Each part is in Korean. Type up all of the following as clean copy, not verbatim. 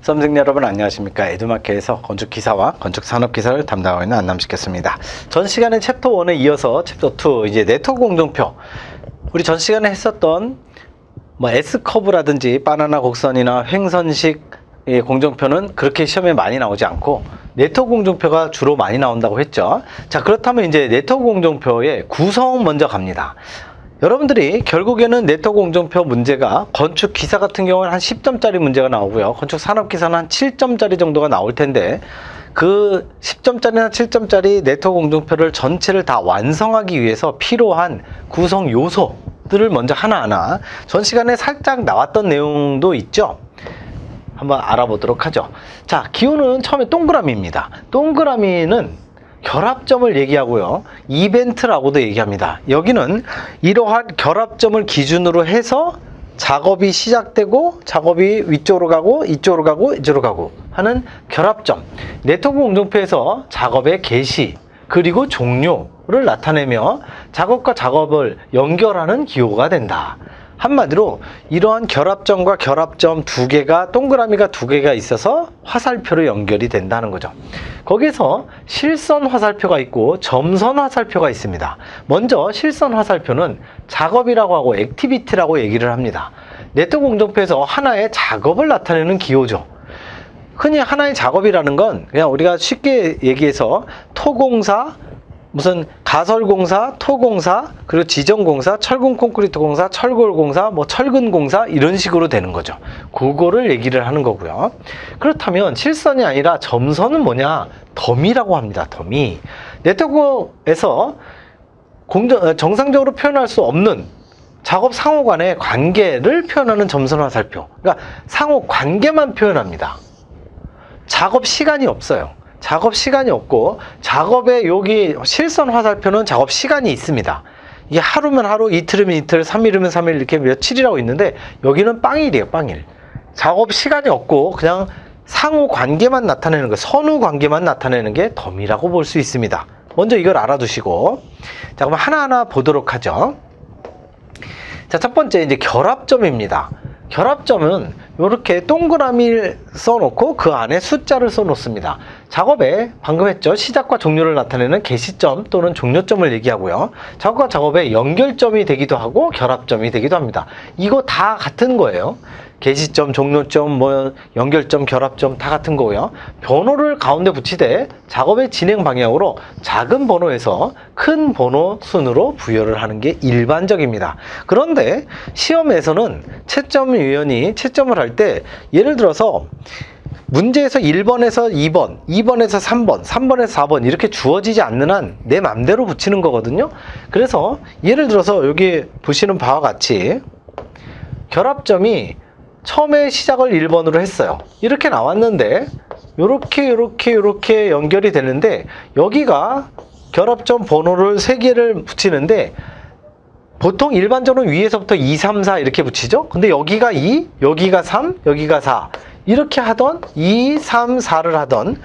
수험생 여러분 안녕하십니까. 에듀마켓에서 건축기사와 건축산업기사를 담당하고 있는 안남식겠습니다. 전 시간에 챕터 1에 이어서 챕터 2 이제 네트워크 공정표, 우리 전 시간에 했었던 S커브라든지 바나나 곡선이나 횡선식 공정표는 그렇게 시험에 많이 나오지 않고 네트워크 공정표가 주로 많이 나온다고 했죠. 자, 그렇다면 이제 네트워크 공정표의 구성 먼저 갑니다. 여러분들이 결국에는 네트워크 공정표 문제가 건축 기사 같은 경우는 한 10점짜리 문제가 나오고요. 건축 산업 기사는 한 7점짜리 정도가 나올 텐데, 그 10점짜리나 7점짜리 네트워크 공정표를 전체를 다 완성하기 위해서 필요한 구성 요소들을 먼저 하나하나 전 시간에 살짝 나왔던 내용도 있죠. 한번 알아보도록 하죠. 자, 기호는 처음에 동그라미입니다. 동그라미는 결합점을 얘기하고요, 이벤트라고도 얘기합니다. 여기는 이러한 결합점을 기준으로 해서 작업이 시작되고 작업이 위쪽으로 가고 이쪽으로 가고 이쪽으로 가고 하는 결합점, 네트워크 공정표에서 작업의 개시 그리고 종료를 나타내며 작업과 작업을 연결하는 기호가 된다. 한마디로 이러한 결합점과 결합점 두 개가, 동그라미가 두 개가 있어서 화살표로 연결이 된다는 거죠. 거기서 실선 화살표가 있고 점선 화살표가 있습니다. 먼저 실선 화살표는 작업이라고 하고 액티비티라고 얘기를 합니다. 네트워크 공정표에서 하나의 작업을 나타내는 기호죠. 흔히 하나의 작업이라는 건 그냥 우리가 쉽게 얘기해서 토공사, 무슨 가설공사, 토공사, 그리고 지정공사, 철근 콘크리트 공사, 철골공사, 철근공사 이런 식으로 되는 거죠. 그거를 얘기를 하는 거고요. 그렇다면 실선이 아니라 점선은 뭐냐? 더미라고 합니다. 더미. 네트워크에서 정상적으로 표현할 수 없는 작업 상호 간의 관계를 표현하는 점선 화살표. 그러니까 상호 관계만 표현합니다. 작업 시간이 없어요. 작업 시간이 없고, 작업에 여기 실선 화살표는 작업 시간이 있습니다. 이게 하루면 하루, 이틀이면 이틀, 3일이면 3일 이렇게 며칠이라고 있는데 여기는 빵일이에요. 빵일. 작업 시간이 없고 그냥 상호 관계만 나타내는 거, 선후 관계만 나타내는 게 덤이라고 볼 수 있습니다. 먼저 이걸 알아두시고, 자, 그럼 하나하나 보도록 하죠. 자, 첫 번째 이제 결합점입니다. 결합점은 이렇게 동그라미를 써놓고 그 안에 숫자를 써놓습니다. 작업에 방금 했죠. 시작과 종료를 나타내는 개시점 또는 종료점을 얘기하고요. 작업과 작업의 연결점이 되기도 하고 결합점이 되기도 합니다. 이거 다 같은 거예요. 개시점, 종료점, 연결점, 결합점 다 같은 거고요. 번호를 가운데 붙이되 작업의 진행 방향으로 작은 번호에서 큰 번호 순으로 부여를 하는 게 일반적입니다. 그런데 시험에서는 채점위원이 채점을 할 때 예를 들어서 문제에서 1번에서 2번, 2번에서 3번, 3번에서 4번 이렇게 주어지지 않는 한 내 맘대로 붙이는 거거든요. 그래서 예를 들어서 여기 보시는 바와 같이 결합점이 처음에 시작을 1번으로 했어요. 이렇게 나왔는데 이렇게 연결이 되는데, 여기가 결합점 번호를 3개를 붙이는데 보통 일반적으로 위에서부터 2, 3, 4 이렇게 붙이죠. 근데 여기가 2, 여기가 3, 여기가 4 이렇게 하던 2, 3, 4를 하던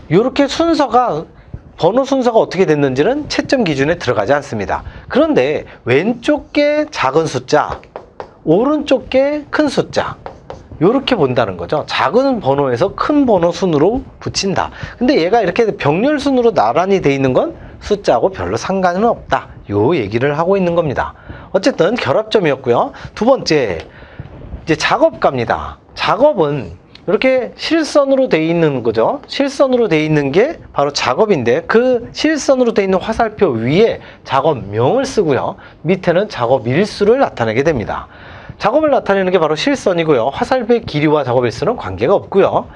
이렇게 순서가, 번호 순서가 어떻게 됐는지는 채점 기준에 들어가지 않습니다. 그런데 왼쪽 게 작은 숫자, 오른쪽 게 큰 숫자, 이렇게 본다는 거죠. 작은 번호에서 큰 번호 순으로 붙인다. 근데 얘가 이렇게 병렬 순으로 나란히 돼 있는 건 숫자하고 별로 상관은 없다. 요 얘기를 하고 있는 겁니다. 어쨌든 결합점이었고요. 두 번째, 이제 작업갑니다. 작업은 이렇게 실선으로 돼 있는 거죠. 실선으로 돼 있는 게 바로 작업인데, 그 실선으로 돼 있는 화살표 위에 작업명을 쓰고요. 밑에는 작업 일수를 나타내게 됩니다. 작업을 나타내는 게 바로 실선이고요. 화살표의 길이와 작업 일수는 관계가 없고요.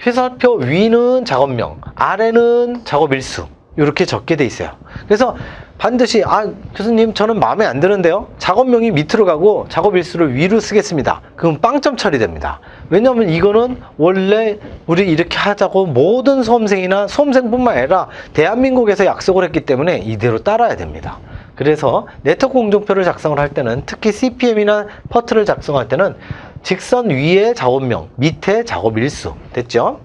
화살표 위는 작업명, 아래는 작업 일수 이렇게 적게 돼 있어요. 그래서 반드시 교수님 저는 마음에 안 드는데요, 작업명이 밑으로 가고 작업 일수를 위로 쓰겠습니다. 그럼 빵점 처리됩니다. 왜냐하면 이거는 원래 우리 이렇게 하자고 모든 수험생이나 수험생뿐만 아니라 대한민국에서 약속을 했기 때문에 이대로 따라야 됩니다. 그래서 네트워크 공정표를 작성을 할 때는, 특히 CPM이나 퍼트를 작성할 때는 직선 위에 작업명, 밑에 작업 일수. 됐죠?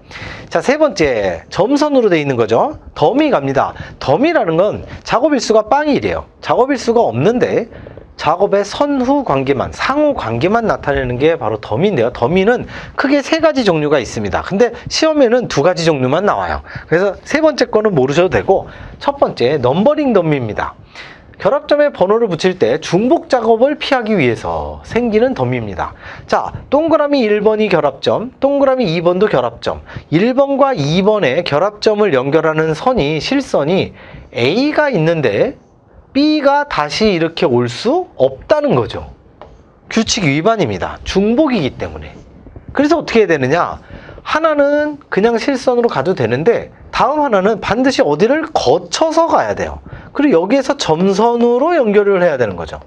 자, 세 번째, 점선으로 되어 있는 거죠. 더미 갑니다. 더미라는 건 작업 일수가 빵이래요. 작업 일수가 없는데 작업의 선후 관계만, 상호 관계만 나타내는 게 바로 더미인데요. 더미는 크게 세 가지 종류가 있습니다. 근데 시험에는 두 가지 종류만 나와요. 그래서 세 번째 거는 모르셔도 되고, 첫 번째 넘버링 더미입니다. 결합점에 번호를 붙일 때 중복 작업을 피하기 위해서 생기는 더미입니다. 자, 동그라미 1번이 결합점, 동그라미 2번도 결합점. 1번과 2번의 결합점을 연결하는 선이, 실선이 A가 있는데 B가 다시 이렇게 올 수 없다는 거죠. 규칙 위반입니다. 중복이기 때문에. 그래서 어떻게 해야 되느냐? 하나는 그냥 실선으로 가도 되는데 다음 하나는 반드시 어디를 거쳐서 가야 돼요. 그리고 여기에서 점선으로 연결을 해야 되는 거죠.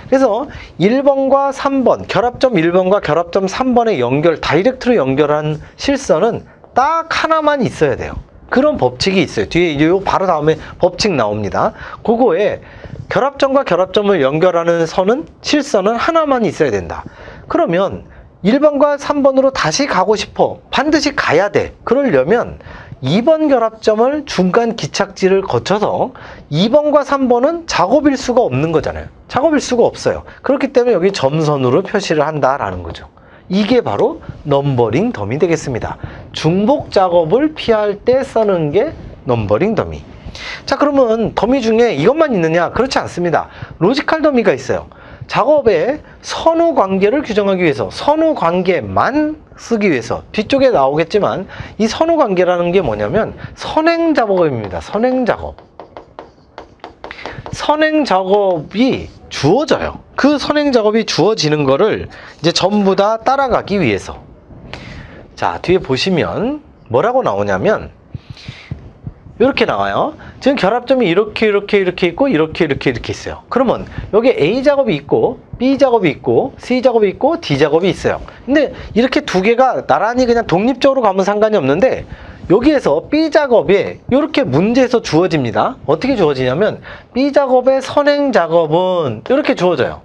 그래서 1번과 3번, 결합점 1번과 결합점 3번의 연결, 다이렉트로 연결한 실선은 딱 하나만 있어야 돼요. 그런 법칙이 있어요. 뒤에 요 바로 다음에 법칙 나옵니다. 그거에 결합점과 결합점을 연결하는 선은, 실선은 하나만 있어야 된다. 그러면 1번과 3번으로 다시 가고 싶어. 반드시 가야 돼. 그러려면 2번 결합점을 중간 기착지를 거쳐서 2번과 3번은 작업일 수가 없는 거잖아요. 작업일 수가 없어요. 그렇기 때문에 여기 점선으로 표시를 한다라는 거죠. 이게 바로 넘버링 더미 되겠습니다. 중복 작업을 피할 때 쓰는 게 넘버링 더미. 자, 그러면 더미 중에 이것만 있느냐? 그렇지 않습니다. 로지컬 더미가 있어요. 작업의 선후 관계를 규정하기 위해서, 선후 관계만 쓰기 위해서, 뒤쪽에 나오겠지만 이 선후 관계라는 게 뭐냐면 선행 작업입니다. 선행 작업. 선행 작업이 주어져요. 그 선행 작업이 주어지는 거를 이제 전부 다 따라가기 위해서. 자, 뒤에 보시면 뭐라고 나오냐면 이렇게 나와요. 지금 결합점이 이렇게 있고 이렇게 있어요. 그러면 여기 A 작업이 있고 B 작업이 있고 C 작업이 있고 D 작업이 있어요. 근데 이렇게 두 개가 나란히 그냥 독립적으로 가면 상관이 없는데 여기에서 B 작업에 이렇게 문제에서 주어집니다. 어떻게 주어지냐면 B 작업의 선행 작업은 이렇게 주어져요.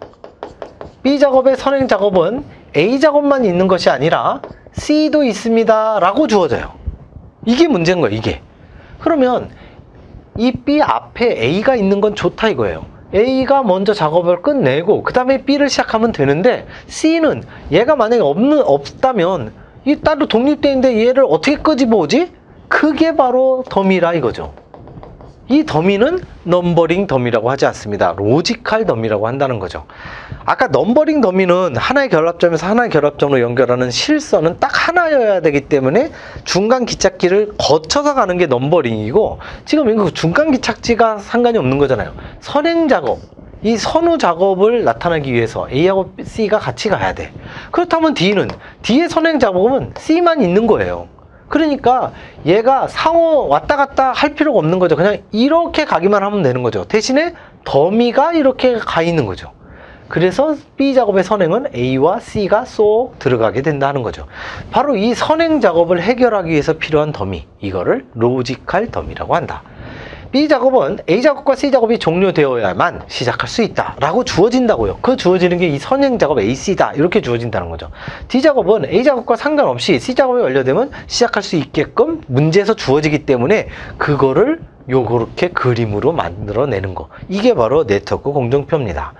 B 작업의 선행 작업은 A 작업만 있는 것이 아니라 C도 있습니다 라고 주어져요. 이게 문제인 거예요. 이게. 그러면 이 B 앞에 A가 있는 건 좋다 이거예요. A가 먼저 작업을 끝내고 그 다음에 B를 시작하면 되는데 C는 얘가 만약에 없다면 이 따로 독립되어 있는데 얘를 어떻게 끄집어오지? 그게 바로 더미라 이거죠. 이 더미는 넘버링 더미라고 하지 않습니다. 로지컬 더미라고 한다는 거죠. 아까 넘버링 더미는 하나의 결합점에서 하나의 결합점으로 연결하는 실선은 딱 하나여야 되기 때문에 중간 기착지를 거쳐서 가는 게 넘버링이고, 지금 이거 중간 기착지가 상관이 없는 거잖아요. 선행 작업, 이 선후 작업을 나타내기 위해서 A하고 C가 같이 가야 돼. 그렇다면 D의 선행 작업은 C만 있는 거예요. 그러니까 얘가 상호 왔다 갔다 할 필요가 없는 거죠. 그냥 이렇게 가기만 하면 되는 거죠. 대신에 더미가 이렇게 가 있는 거죠. 그래서 B 작업의 선행은 A와 C가 쏙 들어가게 된다는 거죠. 바로 이 선행 작업을 해결하기 위해서 필요한 더미, 이거를 로지컬 더미라고 한다. B 작업은 A 작업과 C 작업이 종료되어야만 시작할 수 있다 라고 주어진다고요. 그 주어지는 게 이 선행 작업 AC다 이렇게 주어진다는 거죠. D 작업은 A 작업과 상관없이 C 작업이 완료되면 시작할 수 있게끔 문제에서 주어지기 때문에 그거를 요렇게 그림으로 만들어내는 거, 이게 바로 네트워크 공정표입니다.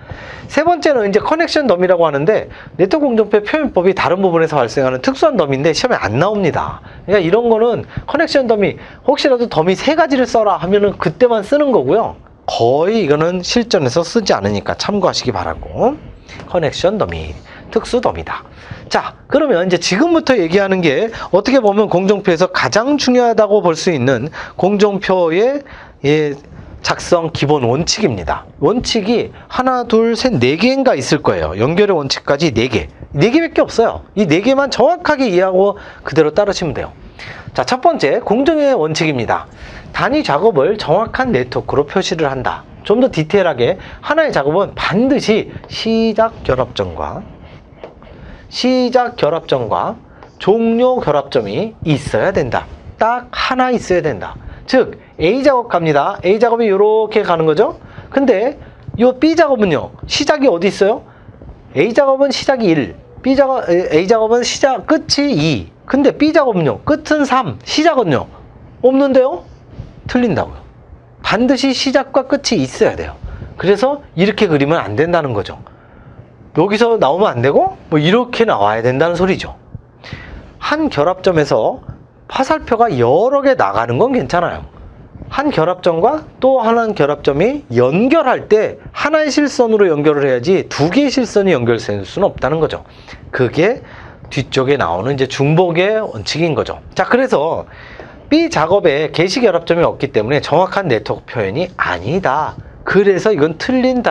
세 번째는 이제 커넥션 더미라고 하는데, 네트워크 공정표 표현법이 다른 부분에서 발생하는 특수한 더미인데 시험에 안 나옵니다. 그러니까 이런 거는 커넥션 더미, 혹시라도 더미 세 가지를 써라 하면은 그때만 쓰는 거고요. 거의 이거는 실전에서 쓰지 않으니까 참고하시기 바라고. 커넥션 더미, 특수 더미다. 자, 그러면 이제 지금부터 얘기하는 게 어떻게 보면 공정표에서 가장 중요하다고 볼 수 있는 공정표의 작성 기본 원칙입니다. 원칙이 하나, 둘, 셋, 네 개인가 있을 거예요. 연결의 원칙까지 네 개. 네 개밖에 없어요. 이 네 개만 정확하게 이해하고 그대로 따르시면 돼요. 자, 첫 번째, 공정의 원칙입니다. 단위 작업을 정확한 네트워크로 표시를 한다. 좀 더 디테일하게, 하나의 작업은 반드시 시작 결합점과 종료 결합점이 있어야 된다. 딱 하나 있어야 된다. 즉 A 작업 갑니다. A 작업이 이렇게 가는 거죠. 근데 이 B 작업은요, 시작이 어디 있어요? A 작업은 시작이 1, A 작업은 끝이 2. 근데 B 작업은요, 끝은 3, 시작은요 없는데요? 틀린다고요. 반드시 시작과 끝이 있어야 돼요. 그래서 이렇게 그리면 안 된다는 거죠. 여기서 나오면 안 되고 뭐 이렇게 나와야 된다는 소리죠. 한 결합점에서 화살표가 여러 개 나가는 건 괜찮아요. 한 결합점과 또 하나의 결합점이 연결할 때 하나의 실선으로 연결을 해야지 두 개의 실선이 연결될 수는 없다는 거죠. 그게 뒤쪽에 나오는 이제 중복의 원칙인 거죠. 자, 그래서 B 작업에 개시 결합점이 없기 때문에 정확한 네트워크 표현이 아니다. 그래서 이건 틀린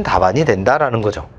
답안이 된다라는 거죠.